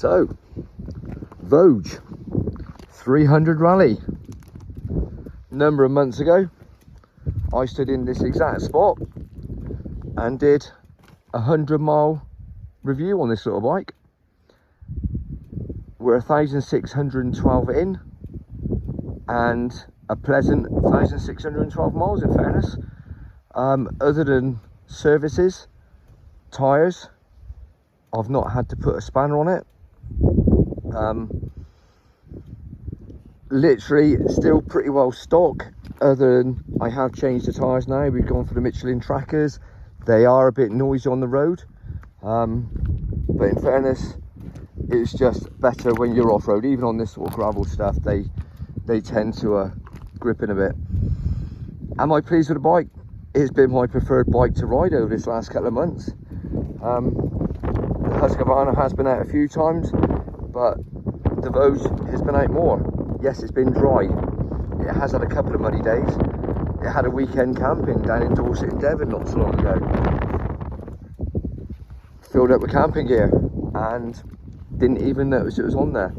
So, VOGE 300 rally. Number of months ago, I stood in this exact spot and did a 100-mile review on this little bike. We're 1,612 in and a pleasant 1,612 miles in fairness. Other than services, tyres, I've not had to put a spanner on it. Literally still pretty well stock, other than I have changed the tyres now. We've gone for the Michelin trackers. They are a bit noisy on the road, but in fairness, it's just better when you're off-road. Even on this sort of gravel stuff, they tend to grip in a bit. Am I pleased with the bike? It's been my preferred bike to ride over this last couple of months. The Husqvarna has been out a few times, but the VOGE has been out more. Yes, it's been dry. It has had a couple of muddy days. It had a weekend camping down in Dorset and Devon not so long ago. Filled up with camping gear and didn't even notice it was on there.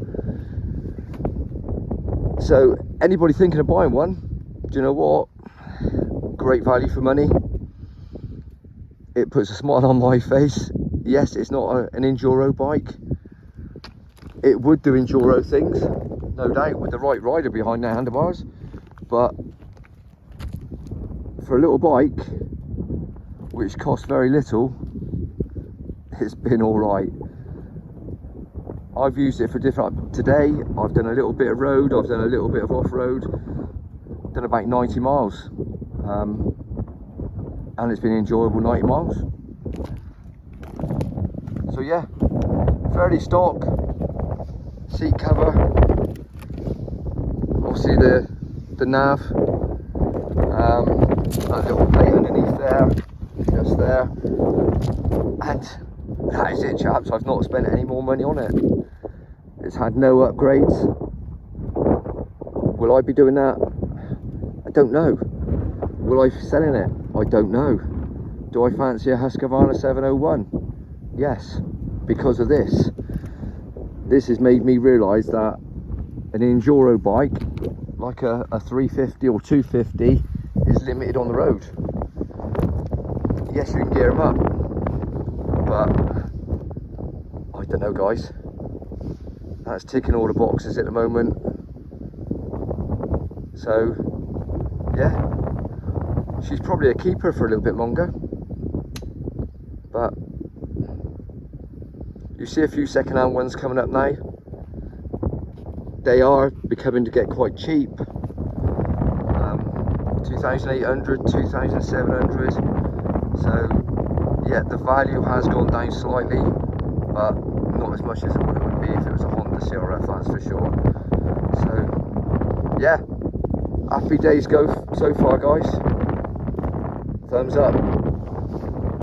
So anybody thinking of buying one, do you know what? Great value for money. It puts a smile on my face. Yes, it's not an enduro bike. It would do enduro things, no doubt, with the right rider behind the handlebars, but for a little bike which costs very little, it's been all right. I've used it for different, today I've done a little bit of road, I've done a little bit of off-road, done about 90 miles, and it's been enjoyable 90 miles. So yeah, fairly stock, seat cover, obviously the nav, that little plate underneath there, just there, and that is it, chaps. I've not spent any more money on it. It's had no upgrades. Will I be doing that? I don't know. Will I be selling it? I don't know. Do I fancy a Husqvarna 701? Yes, because of this. This has made me realise that an enduro bike, like a 350 or 250, is limited on the road. Yes, you can gear them up, but I don't know, guys. That's ticking all the boxes at the moment. So, yeah, she's probably a keeper for a little bit longer, but you see a few second-hand ones coming up now. They are becoming to get quite cheap. 2,800, 2,700. So yeah, the value has gone down slightly, but not as much as it would be if it was a Honda CRF, that's for sure. So yeah, happy days go so far, guys. Thumbs up.